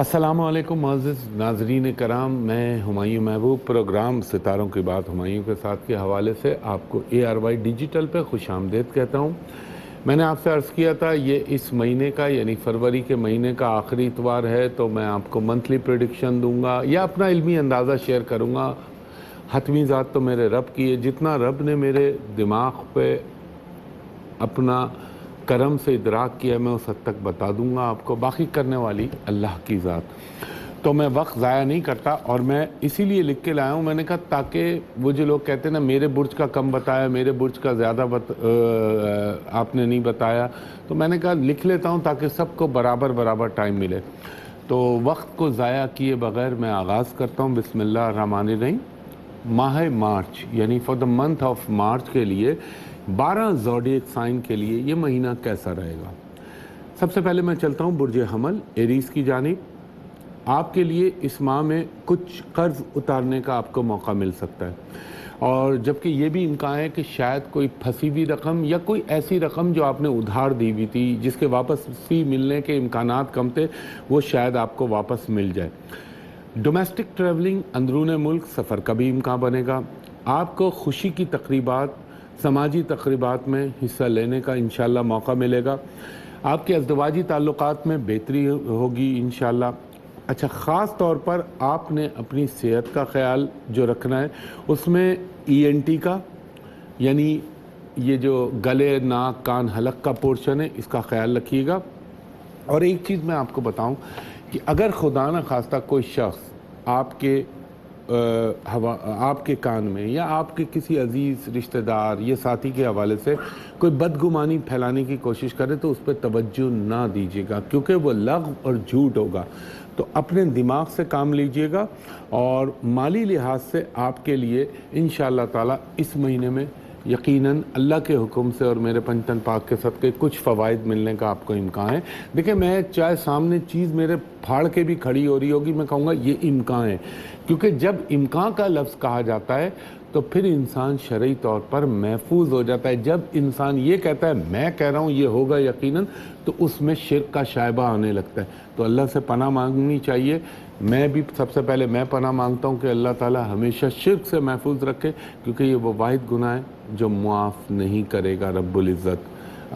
السلام علیکم معزز ناظرین کرام، میں ہمایوں محبوب پروگرام ستاروں کی بات ہمایوں کے ساتھ کے حوالے سے آپ کو ARY ڈیجیٹل پہ خوش آمدید کہتا ہوں۔ میں نے آپ سے عرض کیا تھا یہ اس مہینے کا یعنی فروری کے مہینے کا آخری اتوار ہے، تو میں آپ کو منتھلی پریڈکشن دوں گا یا اپنا علمی اندازہ شیئر کروں گا۔ حتمی ذات تو میرے رب کی ہے، جتنا رب نے میرے دماغ پہ اپنا کرم سے ادراک کیا میں اس حد تک بتا دوں گا آپ کو، باقی کرنے والی اللہ کی ذات۔ تو میں وقت ضائع نہیں کرتا اور میں اسی لیے لکھ کے لایا ہوں، میں نے کہا تاکہ وہ جو لوگ کہتے ہیں نا میرے برج کا کم بتایا، میرے برج کا زیادہ آپ نے نہیں بتایا، تو میں نے کہا لکھ لیتا ہوں تاکہ سب کو برابر ٹائم ملے۔ تو وقت کو ضائع کیے بغیر میں آغاز کرتا ہوں۔ بسم اللہ الرحمن الرحیم۔ ماہ مارچ یعنی for the month of March کے لیے 12 زوڈیک سائن کے لیے یہ مہینہ کیسا رہے گا۔ سب سے پہلے میں چلتا ہوں برج حمل ایریز کی جانب۔ آپ کے لیے اس ماہ میں کچھ قرض اتارنے کا آپ کو موقع مل سکتا ہے، اور جبکہ یہ بھی امکان ہے کہ شاید کوئی پھنسی ہوئی رقم یا کوئی ایسی رقم جو آپ نے ادھار دی ہوئی تھی جس کے واپسی ملنے کے امکانات کم تھے وہ شاید آپ کو واپس مل جائے۔ ڈومیسٹک ٹریولنگ اندرون ملک سفر کا بھی امکان بنے گا۔ آپ کو خوشی کی تقریبات، سماجی تقریبات میں حصہ لینے کا انشاءاللہ موقع ملے گا۔ آپ کے ازدواجی تعلقات میں بہتری ہوگی انشاءاللہ۔ اچھا، خاص طور پر آپ نے اپنی صحت کا خیال جو رکھنا ہے اس میں ENT کا یعنی یہ جو گلے، ناک، کان، حلق کا پورشن ہے اس کا خیال رکھیے گا۔ اور ایک چیز میں آپ کو بتاؤں کہ اگر خدا نہ خواستہ کوئی شخص آپ کے کان میں یا آپ کے کسی عزیز رشتہ دار یا ساتھی کے حوالے سے کوئی بدگمانی پھیلانے کی کوشش کرے تو اس پہ توجہ نہ دیجیے گا، کیونکہ وہ لغو اور جھوٹ ہوگا۔ تو اپنے دماغ سے کام لیجیے گا، اور مالی لحاظ سے آپ کے لیے انشاءاللہ تعالی اس مہینے میں یقیناً اللہ کے حکم سے اور میرے پنجتن پاک کے صدقے کچھ فوائد ملنے کا آپ کو امکان ہے۔ دیکھیں، میں چاہے سامنے چیز میرے پھاڑ کے بھی کھڑی ہو رہی ہوگی، میں کہوں گا یہ امکان ہے، کیونکہ جب امکان کا لفظ کہا جاتا ہے تو پھر انسان شرعی طور پر محفوظ ہو جاتا ہے۔ جب انسان یہ کہتا ہے میں کہہ رہا ہوں یہ ہوگا یقیناً، تو اس میں شرک کا شائبہ آنے لگتا ہے۔ تو اللہ سے پناہ مانگنی چاہیے۔ میں بھی سب سے پہلے میں پناہ مانگتا ہوں کہ اللہ تعالیٰ ہمیشہ شرک سے محفوظ رکھے، کیونکہ یہ وہ واحد گناہ ہے جو معاف نہیں کرے گا رب العزت۔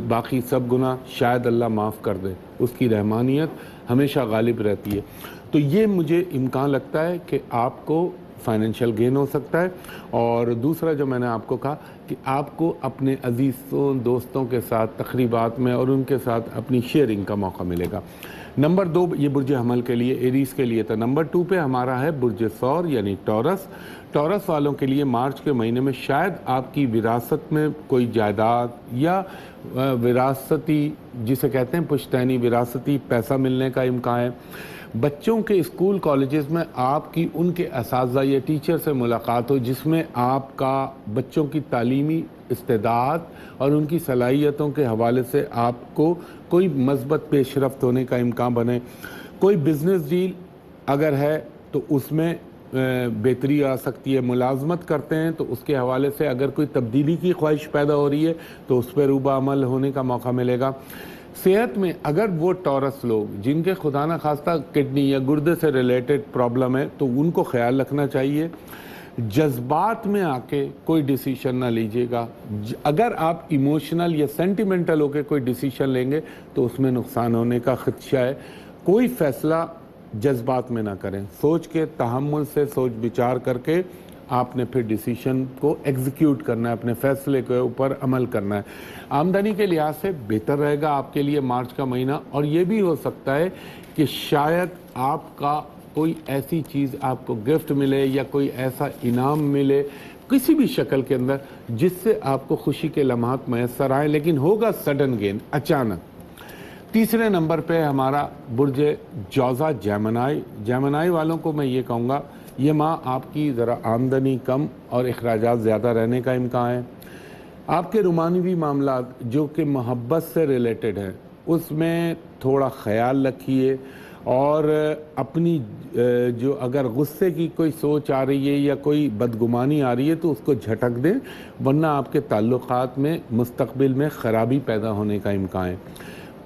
باقی سب گناہ شاید اللہ معاف کر دے، اس کی رحمانیت ہمیشہ غالب رہتی ہے۔ تو یہ مجھے امکان لگتا ہے کہ آپ کو فائنینشیل گین ہو سکتا ہے۔ اور دوسرا جو میں نے آپ کو کہا کہ آپ کو اپنے عزیزوں دوستوں کے ساتھ تقریبات میں اور ان کے ساتھ اپنی شیئرنگ کا موقع ملے گا۔ نمبر 2 یہ برج حمل کے لیے ایریز کے لیے تھا۔ نمبر 2 پہ ہمارا ہے برج ثور یعنی ٹورس۔ ٹورس والوں کے لیے مارچ کے مہینے میں شاید آپ کی وراثت میں کوئی جائیداد یا وراثتی جسے کہتے ہیں پشتینی وراثتی پیسہ ملنے کا امکان ہے۔ بچوں کے اسکول کالجز میں آپ کی ان کے اساتذہ یا ٹیچر سے ملاقات ہو جس میں آپ کا بچوں کی تعلیمی استعداد اور ان کی صلاحیتوں کے حوالے سے آپ کو کوئی مثبت پیش رفت ہونے کا امکان بنے۔ کوئی بزنس ڈیل اگر ہے تو اس میں بہتری آ سکتی ہے۔ ملازمت کرتے ہیں تو اس کے حوالے سے اگر کوئی تبدیلی کی خواہش پیدا ہو رہی ہے تو اس پہ روبہ عمل ہونے کا موقع ملے گا۔ صحت میں اگر وہ ٹورس لوگ جن کے خدا نہ خواستہ کڈنی یا گردے سے ریلیٹڈ پرابلم ہے تو ان کو خیال رکھنا چاہیے۔ جذبات میں آ کے کوئی ڈیسیشن نہ لیجیے گا۔ اگر آپ ایموشنل یا سینٹیمنٹل ہو کے کوئی ڈیسیشن لیں گے تو اس میں نقصان ہونے کا خدشہ ہے۔ کوئی فیصلہ جذبات میں نہ کریں، سوچ کے تحمل سے سوچ بچار کر کے آپ نے پھر ڈیسیشن کو ایگزیکیوٹ کرنا ہے، اپنے فیصلے کے اوپر عمل کرنا ہے۔ آمدنی کے لحاظ سے بہتر رہے گا آپ کے لیے مارچ کا مہینہ، اور یہ بھی ہو سکتا ہے کہ شاید آپ کا کوئی ایسی چیز آپ کو گفٹ ملے یا کوئی ایسا انعام ملے کسی بھی شکل کے اندر جس سے آپ کو خوشی کے لمحات میسر آئیں، لیکن ہوگا سڈن گین، اچانک۔ تیسرے نمبر پہ ہمارا برج جوزا جیمنائی والوں کو میں یہ کہوں گا یہ ماہ آپ کی ذرا آمدنی کم اور اخراجات زیادہ رہنے کا امکان ہے۔ آپ کے رومانوی معاملات جو کہ محبت سے ریلیٹڈ ہیں اس میں تھوڑا خیال رکھیے، اور اپنی جو اگر غصے کی کوئی سوچ آ رہی ہے یا کوئی بدگمانی آ رہی ہے تو اس کو جھٹک دیں، ورنہ آپ کے تعلقات میں مستقبل میں خرابی پیدا ہونے کا امکان ہے۔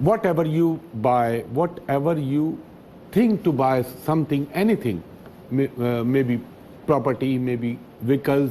whatever you buy, whatever you think to buy something, anything, maybe property, maybe vehicles,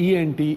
ENT,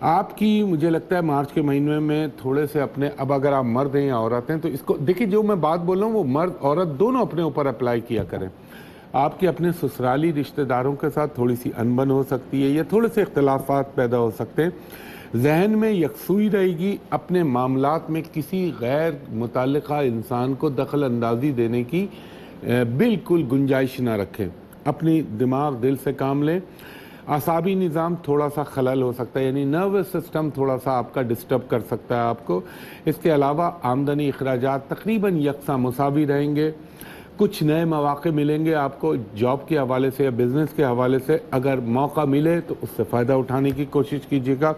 آپ کی مجھے لگتا ہے مارچ کے مہینے میں تھوڑے سے اپنے، اب اگر آپ مرد ہیں یا عورت ہیں تو اس کو دیکھیں، جو میں بات بول رہا ہوں وہ مرد عورت دونوں اپنے اوپر اپلائی کیا کریں۔ آپ کے اپنے سسرالی رشتہ داروں کے ساتھ تھوڑی سی انبن ہو سکتی ہے یا تھوڑے سے اختلافات پیدا ہو سکتے ہیں، ذہن میں یکسوئی رہے گی، اپنے معاملات میں کسی غیر متعلقہ انسان کو دخل اندازی دینے کی بالکل گنجائش نہ رکھیں، اپنی دماغ دل سے کام لیں۔ اعصابی نظام تھوڑا سا خلل ہو سکتا ہے، یعنی نروس سسٹم تھوڑا سا آپ کا ڈسٹرب کر سکتا ہے آپ کو۔ اس کے علاوہ آمدنی اخراجات تقریباً یکساں مساوی رہیں گے، کچھ نئے مواقع ملیں گے آپ کو جاب کے حوالے سے یا بزنس کے حوالے سے، اگر موقع ملے تو اس سے فائدہ اٹھانے کی کوشش کیجیے گا۔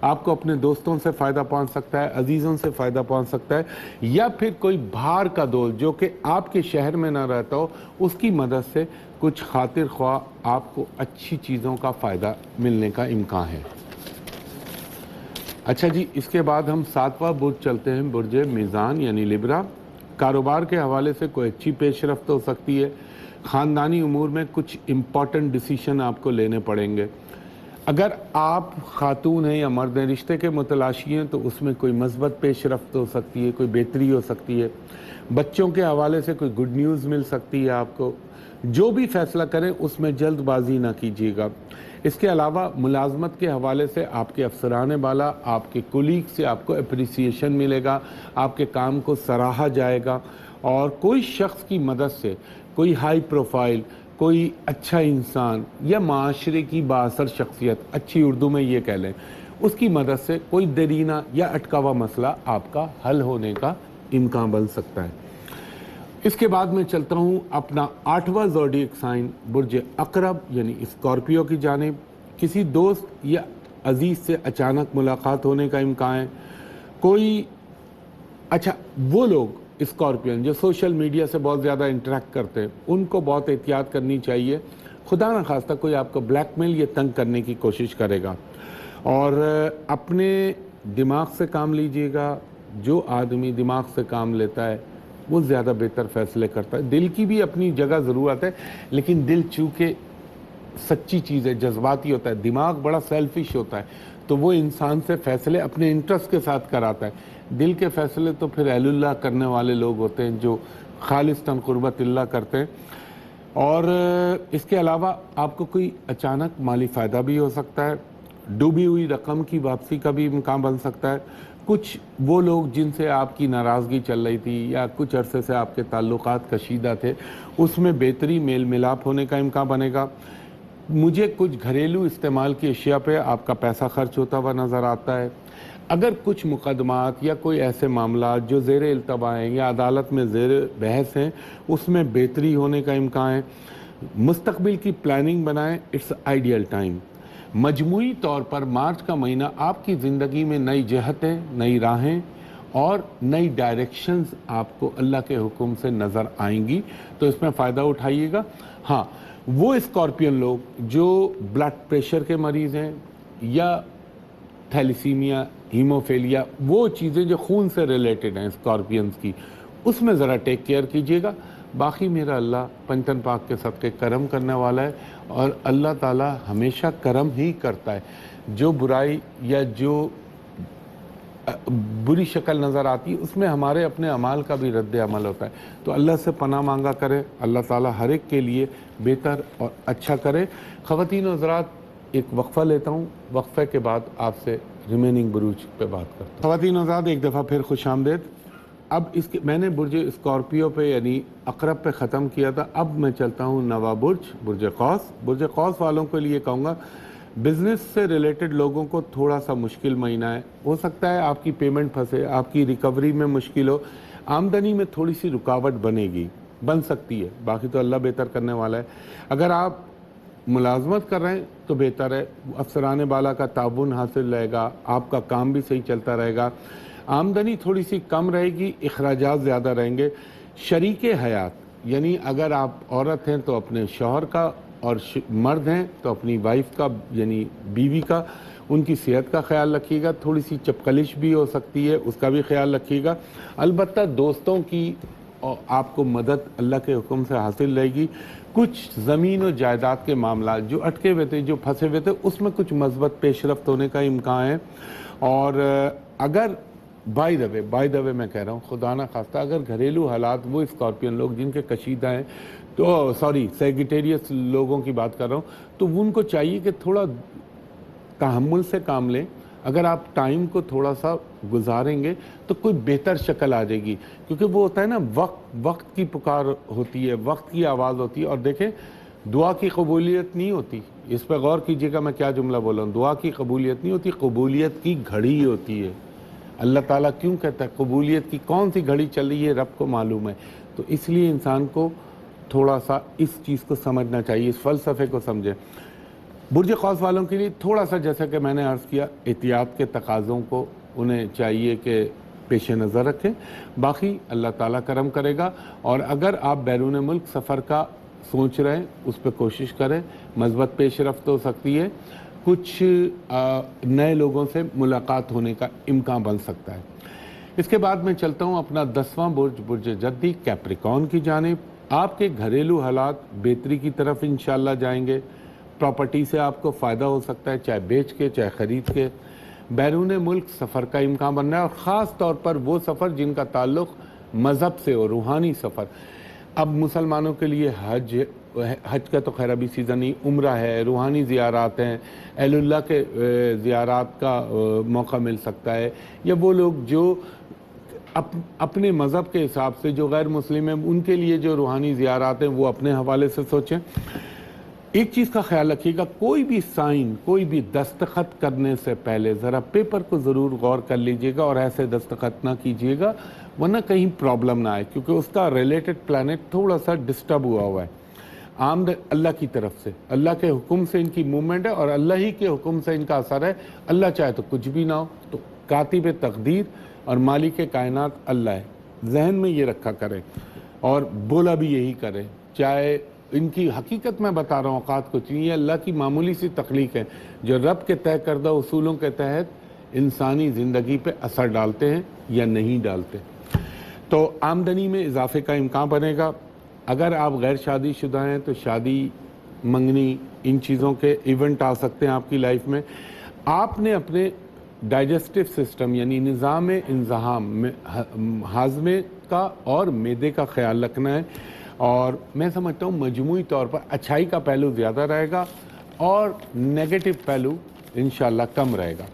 آپ کو اپنے دوستوں سے فائدہ پہنچ سکتا ہے، عزیزوں سے فائدہ پہنچ سکتا ہے، یا پھر کوئی باہر کا دوست جو کہ آپ کے شہر میں نہ رہتا ہو، اس کی مدد سے کچھ خاطر خواہ آپ کو اچھی چیزوں کا فائدہ ملنے کا امکان ہے۔ اچھا جی، اس کے بعد ہم 7واں برج چلتے ہیں، برج میزان یعنی لبرا۔ کاروبار کے حوالے سے کوئی اچھی پیش رفت ہو سکتی ہے، خاندانی امور میں کچھ امپورٹنٹ ڈیسیشن آپ کو لینے پڑیں گے۔ اگر آپ خاتون ہیں یا مرد ہیں، رشتے کے متلاشی ہیں، تو اس میں کوئی مثبت پیش رفت ہو سکتی ہے، کوئی بہتری ہو سکتی ہے۔ بچوں کے حوالے سے کوئی گڈ نیوز مل سکتی ہے آپ کو۔ جو بھی فیصلہ کریں اس میں جلد بازی نہ کیجیے گا۔ اس کے علاوہ ملازمت کے حوالے سے آپ کے افسران بالا، آپ کے کولیگ سے آپ کو اپریسیشن ملے گا، آپ کے کام کو سراہا جائے گا، اور کوئی شخص کی مدد سے، کوئی ہائی پروفائل، کوئی اچھا انسان یا معاشرے کی بااثر شخصیت، اچھی اردو میں یہ کہہ لیں، اس کی مدد سے کوئی دیرینہ یا اٹکا ہوا مسئلہ آپ کا حل ہونے کا امکان بن سکتا ہے۔ اس کے بعد میں چلتا ہوں اپنا 8واں زوڈیک سائن برج عقرب یعنی اسکارپیو کی جانب۔ کسی دوست یا عزیز سے اچانک ملاقات ہونے کا امکان ہے۔ کوئی اچھا، وہ لوگ اسکارپین جو سوشل میڈیا سے بہت زیادہ انٹریکٹ کرتے ہیں، ان کو بہت احتیاط کرنی چاہیے۔ خدا نہ خواستہ کوئی آپ کو بلیک میل یا تنگ کرنے کی کوشش کرے گا، اور اپنے دماغ سے کام لیجئے گا۔ جو آدمی دماغ سے کام لیتا ہے وہ زیادہ بہتر فیصلے کرتا ہے۔ دل کی بھی اپنی جگہ ضرورت ہے، لیکن دل چونکہ سچی چیز ہے، جذباتی ہوتا ہے، دماغ بڑا سیلفش ہوتا ہے، تو وہ انسان سے فیصلے اپنے انٹرسٹ کے ساتھ کراتا ہے۔ دل کے فیصلے تو پھر اہل اللہ کرنے والے لوگ ہوتے ہیں جو خالصتاً قربت اللہ کرتے ہیں۔ اور اس کے علاوہ آپ کو کوئی اچانک مالی فائدہ بھی ہو سکتا ہے، ڈوبی ہوئی رقم کی واپسی کا بھی امکان بن سکتا ہے۔ کچھ وہ لوگ جن سے آپ کی ناراضگی چل رہی تھی یا کچھ عرصے سے آپ کے تعلقات کشیدہ تھے، اس میں بہتری میل ملاپ ہونے کا امکان بنے گا۔ مجھے کچھ گھریلو استعمال کی اشیاء پہ آپ کا پیسہ خرچ ہوتا ہوا نظر آتا ہے۔ اگر کچھ مقدمات یا کوئی ایسے معاملات جو زیر التوا ہیں یا عدالت میں زیر بحث ہیں، اس میں بہتری ہونے کا امکان ہے۔ مستقبل کی پلاننگ بنائیں، اٹس آئیڈیل ٹائم۔ مجموعی طور پر مارچ کا مہینہ آپ کی زندگی میں نئی جہتیں، نئی راہیں اور نئی ڈائریکشنز آپ کو اللہ کے حکم سے نظر آئیں گی، تو اس میں فائدہ اٹھائیے گا۔ ہاں، وہ اسکارپین لوگ جو بلڈ پریشر کے مریض ہیں یا تھیلیسیمیا، ہیموفیلیا، وہ چیزیں جو خون سے ریلیٹڈ ہیں اسکارپینز کی، اس میں ذرا ٹیک کیئر کیجیے گا۔ باقی میرا اللہ پنجتن پاک کے صدقے کرم کرنے والا ہے، اور اللہ تعالی ہمیشہ کرم ہی کرتا ہے۔ جو برائی یا جو بری شکل نظر آتی ہے، اس میں ہمارے اپنے اعمال کا بھی رد عمل ہوتا ہے۔ تو اللہ سے پناہ مانگا کرے، اللہ تعالی ہر ایک کے لیے بہتر اور اچھا کرے۔ خواتین و حضرات، ایک وقفہ لیتا ہوں، وقفے کے بعد آپ سے ریمیننگ بروج پہ بات کرتا ہوں۔ خواتین و حضرات، ایک دفعہ پھر خوش آمدید۔ اب میں نے برج اسکارپیو پہ یعنی عقرب پہ ختم کیا تھا، اب میں چلتا ہوں نوا برج، برج قوس۔ برج قوس والوں کے لیے کہوں گا، بزنس سے ریلیٹڈ لوگوں کو تھوڑا سا مشکل مہینہ ہے۔ ہو سکتا ہے آپ کی پیمنٹ پھنسے، آپ کی ریکوری میں مشکل ہو، آمدنی میں تھوڑی سی رکاوٹ بن سکتی ہے، باقی تو اللہ بہتر کرنے والا ہے۔ اگر آپ ملازمت کر رہے ہیں تو بہتر ہے، افسران بالا کا تعاون حاصل رہے گا، آپ کا کام بھی صحیح چلتا رہے گا۔ آمدنی تھوڑی سی کم رہے گی، اخراجات زیادہ رہیں گے۔ شریک حیات یعنی اگر آپ عورت ہیں تو اپنے شوہر کا، اور مرد ہیں تو اپنی وائف کا یعنی بیوی کا، ان کی صحت کا خیال رکھیے گا۔ تھوڑی سی چپکلش بھی ہو سکتی ہے، اس کا بھی خیال رکھیے گا۔ البتہ دوستوں کی اور آپ کو مدد اللہ کے حکم سے حاصل رہے گی۔ کچھ زمین و جائیداد کے معاملات جو اٹکے ہوئے تھے، جو پھنسے ہوئے تھے، اس میں کچھ مثبت پیش رفت ہونے کا امکان ہے۔ اور اگر بائی دا وے میں کہہ رہا ہوں، خدا نہ خواستہ اگر گھریلو حالات، وہ اسکارپین لوگ جن کے کشیدہ ہیں، تو سیگیٹیریس لوگوں کی بات کر رہا ہوں، تو ان کو چاہیے کہ تھوڑا تحمل سے کام لیں۔ اگر آپ ٹائم کو تھوڑا سا گزاریں گے تو کوئی بہتر شکل آ جائے گی، کیونکہ وہ ہوتا ہے نا، وقت کی پکار ہوتی ہے، وقت کی آواز ہوتی ہے۔ اور دیکھیں، دعا کی قبولیت نہیں ہوتی، اس پہ غور کیجئے گا میں کیا جملہ بولا ہوں، دعا کی قبولیت نہیں ہوتی، قبولیت کی گھڑی ہوتی ہے۔ اللہ تعالیٰ کیوں کہتا ہے قبولیت کی کون سی گھڑی چل رہی ہے، رب کو معلوم ہے۔ تو اس لیے انسان کو تھوڑا سا اس چیز کو سمجھنا چاہیے، اس فلسفے کو سمجھیں۔ برج قوس والوں کے لیے تھوڑا سا، جیسا کہ میں نے عرض کیا، احتیاط کے تقاضوں کو انہیں چاہیے کہ پیش نظر رکھیں۔ باقی اللہ تعالیٰ کرم کرے گا۔ اور اگر آپ بیرون ملک سفر کا سوچ رہے ہیں، اس پہ کوشش کریں، مثبت پیش رفت ہو سکتی ہے، کچھ نئے لوگوں سے ملاقات ہونے کا امکان بن سکتا ہے۔ اس کے بعد میں چلتا ہوں اپنا 10واں برج، برج جدی کیپریکون کی جانب۔ آپ کے گھریلو حالات بہتری کی طرف انشاءاللہ جائیں گے۔ پراپرٹی سے آپ کو فائدہ ہو سکتا ہے، چاہے بیچ کے چاہے خرید کے۔ بیرون ملک سفر کا امکان بن رہا ہے، اور خاص طور پر وہ سفر جن کا تعلق مذہب سے ہو، روحانی سفر۔ اب مسلمانوں کے لیے حج کا تو خیر ابھی سیزن نہیں، عمرہ ہے، روحانی زیارات ہیں، اہل اللہ کے زیارات کا موقع مل سکتا ہے، یا وہ لوگ جو اپنے مذہب کے حساب سے جو غیر مسلم ہیں، ان کے لیے جو روحانی زیارات ہیں وہ اپنے حوالے سے سوچیں۔ ایک چیز کا خیال رکھیے گا، کوئی بھی سائن، کوئی بھی دستخط کرنے سے پہلے ذرا پیپر کو ضرور غور کر لیجئے گا، اور ایسے دستخط نہ کیجئے گا ورنہ کہیں پرابلم نہ آئے، کیونکہ اس کا ریلیٹڈ پلانٹ تھوڑا سا ڈسٹرب ہوا ہے۔ آمد اللہ کی طرف سے، اللہ کے حکم سے ان کی موومنٹ ہے، اور اللہ ہی کے حکم سے ان کا اثر ہے۔ اللہ چاہے تو کچھ بھی نہ ہو، تو کاتب تقدیر اور مالک کائنات اللہ ہے، ذہن میں یہ رکھا کریں، اور بولا بھی یہی کریں۔ چاہے ان کی حقیقت میں بتا رہا ہوں، اوقات کچھ نہیں ہے، اللہ کی معمولی سی تخلیق ہے جو رب کے طے کردہ اصولوں کے تحت انسانی زندگی پہ اثر ڈالتے ہیں یا نہیں ڈالتے۔ تو آمدنی میں اضافے کا امکان بنے گا۔ اگر آپ غیر شادی شدہ ہیں تو شادی، منگنی، ان چیزوں کے ایونٹ آ سکتے ہیں آپ کی لائف میں۔ آپ نے اپنے ڈائجسٹو سسٹم یعنی نظام انضمام، ہاضمے کا اور معدے کا خیال رکھنا ہے، اور میں سمجھتا ہوں مجموعی طور پر اچھائی کا پہلو زیادہ رہے گا اور نیگیٹو پہلو انشاءاللہ کم رہے گا۔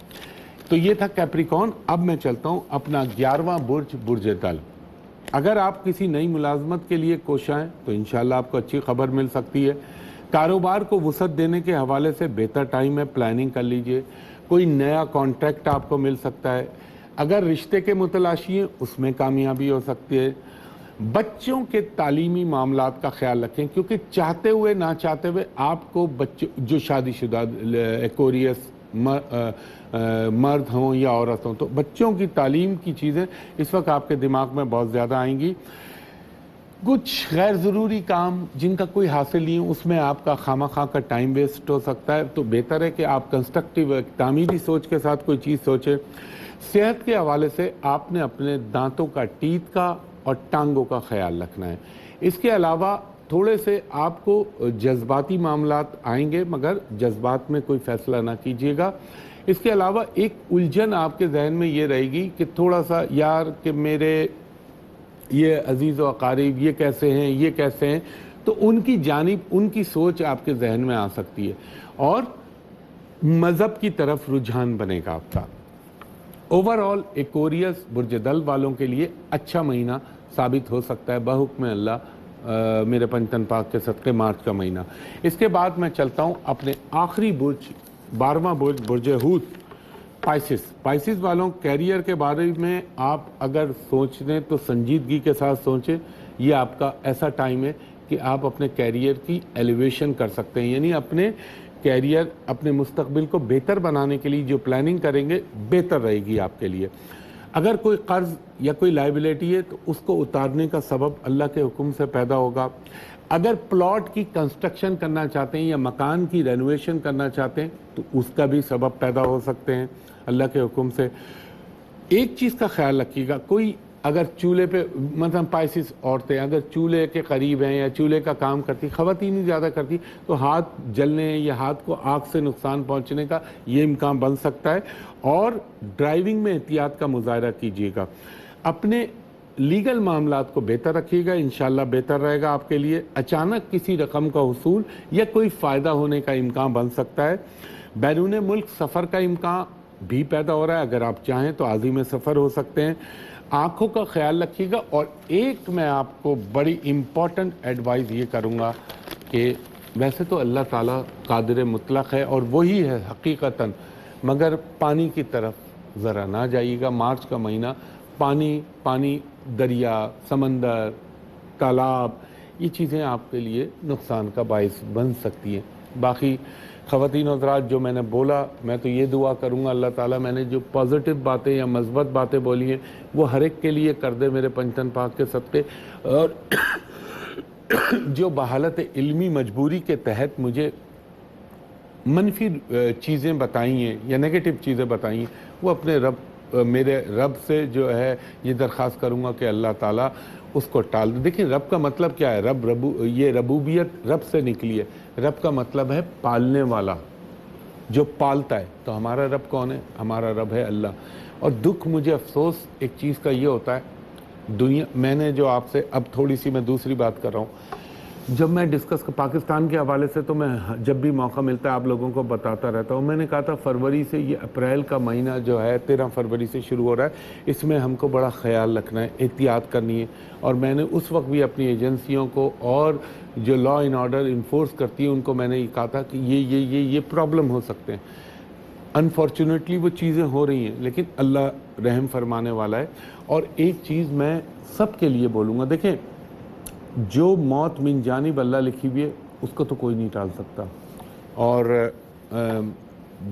تو یہ تھا کیپریکون۔ اب میں چلتا ہوں اپنا 11واں برج، برج دل۔ اگر آپ کسی نئی ملازمت کے لیے کوشاں ہیں تو انشاءاللہ آپ کو اچھی خبر مل سکتی ہے۔ کاروبار کو وسعت دینے کے حوالے سے بہتر ٹائم ہے، پلاننگ کر لیجئے۔ کوئی نیا کانٹریکٹ آپ کو مل سکتا ہے۔ اگر رشتے کے متلاشی ہیں، اس میں کامیابی ہو سکتی ہے۔ بچوں کے تعلیمی معاملات کا خیال رکھیں، کیونکہ چاہتے ہوئے نہ چاہتے ہوئے آپ کو بچوں، جو شادی شدہ ایکوریس مرد ہوں یا عورت ہوں، تو بچوں کی تعلیم کی چیزیں اس وقت آپ کے دماغ میں بہت زیادہ آئیں گی۔ کچھ غیر ضروری کام جن کا کوئی حاصل نہیں ہے، اس میں آپ کا خواہ مخواہ کا ٹائم ویسٹ ہو سکتا ہے، تو بہتر ہے کہ آپ کنسٹرکٹیو، تعمیری سوچ کے ساتھ کوئی چیز سوچیں۔ صحت کے حوالے سے آپ نے اپنے دانتوں کا، ٹیتھ کا اور ٹانگوں کا خیال رکھنا ہے۔ اس کے علاوہ تھوڑے سے آپ کو جذباتی معاملات آئیں گے، مگر جذبات میں کوئی فیصلہ نہ کیجیے گا۔ اس کے علاوہ ایک الجھن آپ کے ذہن میں یہ رہے گی کہ تھوڑا سا یار کہ میرے یہ عزیز و اقارب یہ کیسے ہیں، یہ کیسے ہیں، تو ان کی جانب ان کی سوچ آپ کے ذہن میں آ سکتی ہے، اور مذہب کی طرف رجحان بنے گا آپ کا۔ اوورآل ایکوریس برج دل والوں کے لیے اچھا مہینہ ثابت ہو سکتا ہے بحکم اللہ، میرے پنجتن پاک کے صدقے، مارچ کا مہینہ۔ اس کے بعد میں چلتا ہوں اپنے آخری برج، 12واں برج، برج حوت، پائسس والوں کیریئر کے بارے میں آپ اگر سوچ دیں تو سنجیدگی کے ساتھ سوچیں۔ یہ آپ کا ایسا ٹائم ہے کہ آپ اپنے کیریئر کی ایلیویشن کر سکتے ہیں، یعنی اپنے کیریئر، اپنے مستقبل کو بہتر بنانے کے لیے جو پلاننگ کریں گے بہتر رہے گی آپ کے لیے۔ اگر کوئی قرض یا کوئی لائبلٹی ہے تو اس کو اتارنے کا سبب اللہ کے حکم سے پیدا ہوگا۔ اگر پلاٹ کی کنسٹرکشن کرنا چاہتے ہیں یا مکان کی رینوویشن کرنا چاہتے ہیں تو اس کا بھی سبب پیدا ہو سکتے ہیں اللہ کے حکم سے۔ ایک چیز کا خیال رکھیے گا، کوئی اگر چولہے پہ مثلا پائسس عورتیں اگر چولہے کے قریب ہیں یا چولہے کا کام کرتی، خواتین ہی زیادہ کرتی، تو ہاتھ جلنے یا ہاتھ کو آگ سے نقصان پہنچنے کا یہ امکان بن سکتا ہے۔ اور ڈرائیونگ میں احتیاط کا مظاہرہ کیجیے گا، اپنے لیگل معاملات کو بہتر رکھیے گا، انشاءاللہ بہتر رہے گا آپ کے لیے۔ اچانک کسی رقم کا حصول یا کوئی فائدہ ہونے کا امکان بن سکتا ہے۔ بیرون ملک سفر کا امکان بھی پیدا ہو رہا ہے، اگر آپ چاہیں تو عازم سفر ہو سکتے ہیں۔ آنکھوں کا خیال رکھیے گا، اور ایک میں آپ کو بڑی امپورٹنٹ ایڈوائز یہ کروں گا کہ ویسے تو اللہ تعالیٰ قادر مطلق ہے اور وہی ہے حقیقتاً، مگر پانی کی طرف ذرا نہ جائیے گا۔ مارچ کا مہینہ پانی دریا، سمندر، تالاب، یہ چیزیں آپ کے لیے نقصان کا باعث بن سکتی ہیں۔ باقی خواتین و حضرات، جو میں نے بولا، میں تو یہ دعا کروں گا اللہ تعالیٰ میں نے جو پازیٹیو باتیں یا مثبت باتیں بولی ہیں وہ ہر ایک کے لیے کر دے میرے پنجتن پاک کے صدقے، اور جو بحالت علمی مجبوری کے تحت مجھے منفی چیزیں بتائی ہیں یا نیگیٹو چیزیں بتائی ہیں، وہ اپنے میرے رب سے جو ہے یہ درخواست کروں گا کہ اللہ تعالیٰ اس کو ٹال دے۔ دیکھیں رب کا مطلب کیا ہے؟ یہ ربوبیت رب سے نکلی ہے۔ رب کا مطلب ہے پالنے والا، جو پالتا ہے۔ تو ہمارا رب کون ہے؟ ہمارا رب ہے اللہ۔ اور دکھ، مجھے افسوس ایک چیز کا یہ ہوتا ہے، میں نے جو آپ سے اب تھوڑی سی میں دوسری بات کر رہا ہوں، جب میں ڈسکس پاکستان کے حوالے سے تو میں جب بھی موقع ملتا ہے آپ لوگوں کو بتاتا رہتا ہوں۔ میں نے کہا تھا فروری سے، یہ اپریل کا مہینہ جو ہے 13 فروری سے شروع ہو رہا ہے، اس میں ہم کو بڑا خیال رکھنا ہے، احتیاط کرنی ہے۔ اور میں نے اس وقت بھی اپنی ایجنسیوں کو اور جو لا اینڈ آرڈر انفورس کرتی ہیں ان کو میں نے یہ کہا تھا کہ یہ پرابلم ہو سکتے ہیں۔ انفارچونیٹلی وہ چیزیں ہو رہی ہیں، لیکن اللہ رحم فرمانے والا ہے۔ اور ایک چیز میں سب کے لیے بولوں گا، دیکھیں جو موت من جانب اللہ لکھی ہوئی ہے اس کو تو کوئی نہیں ٹال سکتا، اور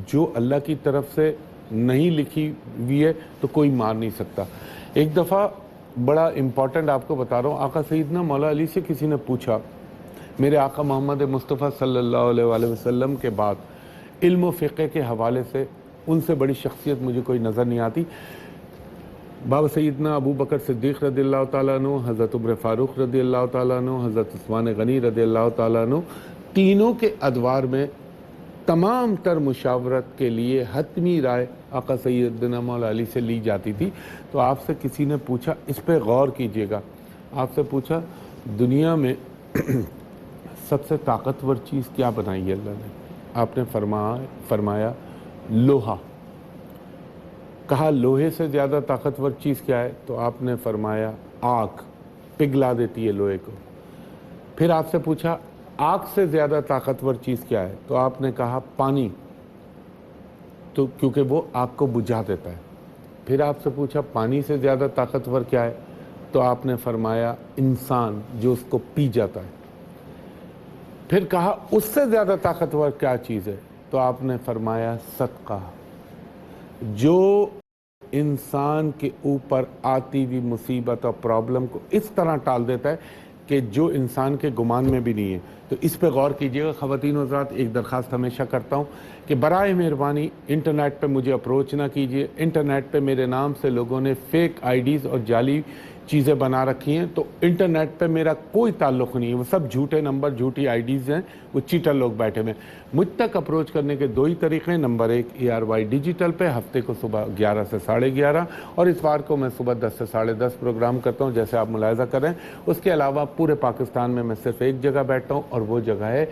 جو اللہ کی طرف سے نہیں لکھی ہوئی ہے تو کوئی مار نہیں سکتا۔ ایک دفعہ بڑا امپورٹنٹ آپ کو بتا رہا ہوں، آقا سیدنا مولا علی سے کسی نے پوچھا، میرے آقا محمد مصطفیٰ صلی اللہ علیہ وآلہ وسلم کے بعد علم و فقہ کے حوالے سے ان سے بڑی شخصیت مجھے کوئی نظر نہیں آتی۔ بابا سیدنا ابو بکر صدیق رضی اللہ تعالیٰ عنہ، حضرت عمر فاروق رضی اللہ تعالیٰ عنہ، حضرت عثمان غنی رضی اللہ تعالیٰ عنہ، تینوں کے ادوار میں تمام تر مشاورت کے لیے حتمی رائے آقا سیدنا مولا علی سے لی جاتی تھی۔ تو آپ سے کسی نے پوچھا، اس پہ غور کیجئے گا، آپ سے پوچھا دنیا میں سب سے طاقتور چیز کیا بنائی ہے اللہ نے؟ آپ نے فرمایا لوہا۔ کہا لوہے سے زیادہ طاقتور چیز کیا ہے؟ تو آپ نے فرمایا آگ، پگھلا دیتی ہے لوہے کو۔ پھر آپ سے پوچھا آگ سے زیادہ طاقتور چیز کیا ہے؟ تو آپ نے کہا پانی، تو کیونکہ وہ آگ کو بجھا دیتا ہے۔ پھر آپ سے پوچھا پانی سے زیادہ طاقتور کیا ہے؟ تو آپ نے فرمایا انسان، جو اس کو پی جاتا ہے۔ پھر کہا اس سے زیادہ طاقتور کیا چیز ہے؟ تو آپ نے فرمایا صدقہ، جو انسان کے اوپر آتی ہوئی مصیبت اور پرابلم کو اس طرح ٹال دیتا ہے کہ جو انسان کے گمان میں بھی نہیں ہے۔ تو اس پہ غور کیجئے گا۔ خواتین و حضرات، ایک درخواست ہمیشہ کرتا ہوں کہ برائے مہربانی انٹرنیٹ پہ مجھے اپروچ نہ کیجئے۔ انٹرنیٹ پہ میرے نام سے لوگوں نے فیک آئی ڈیز اور جعلی چیزیں بنا رکھی ہیں، تو انٹرنیٹ پہ میرا کوئی تعلق نہیں ہے، وہ سب جھوٹے نمبر، جھوٹی آئی ڈیز ہیں، وہ چیٹر لوگ بیٹھے ہوئے ہیں۔ مجھ تک اپروچ کرنے کے دو ہی طریقے ہیں۔ نمبر 1 ARY ڈیجیٹل پہ ہفتے کو صبح 11 سے 11:30، اور اتوار کو میں صبح 10 سے 10:30 پروگرام کرتا ہوں، جیسے آپ ملاحظہ کر رہے ہیں۔ اس کے علاوہ پورے پاکستان میں صرف ایک جگہ بیٹھتا ہوں، اور وہ جگہ ہے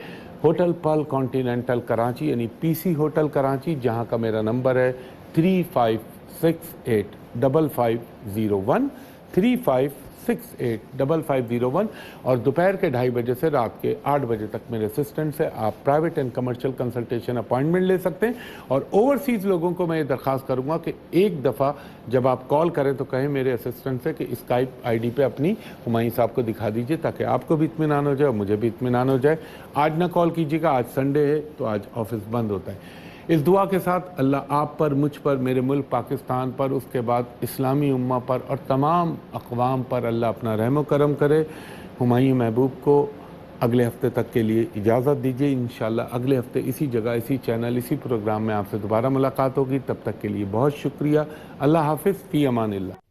ہوٹل پل کانٹیننٹل کراچی، یعنی PC ہوٹل کراچی، جہاں کا میرا نمبر ہے 35685501 35685501، اور دوپہر کے 2:30 بجے سے رات کے 8 بجے تک میرے اسسٹنٹ سے آپ private and commercial consultation appointment لے سکتے ہیں۔ اور اوورسیز لوگوں کو میں یہ درخواست کروں گا کہ ایک دفعہ جب آپ کال کریں تو کہیں میرے اسسٹنٹ سے کہ اسکائپ آئی ڈی پہ اپنی ہمایوں صاحب کو دکھا دیجئے، تاکہ آپ کو بھی اطمینان ہو جائے اور مجھے بھی اطمینان ہو جائے۔ آج نہ کال کیجیے گا، آج سنڈے ہے تو آج آفس بند ہوتا ہے۔ اس دعا کے ساتھ اللہ آپ پر، مجھ پر، میرے ملک پاکستان پر، اس کے بعد اسلامی امہ پر اور تمام اقوام پر اللہ اپنا رحم و کرم کرے۔ ہمایوں محبوب کو اگلے ہفتے تک کے لیے اجازت دیجیے۔ انشاءاللہ اگلے ہفتے اسی جگہ، اسی چینل، اسی پروگرام میں آپ سے دوبارہ ملاقات ہوگی۔ تب تک کے لیے بہت شکریہ۔ اللہ حافظ، فی امان اللہ۔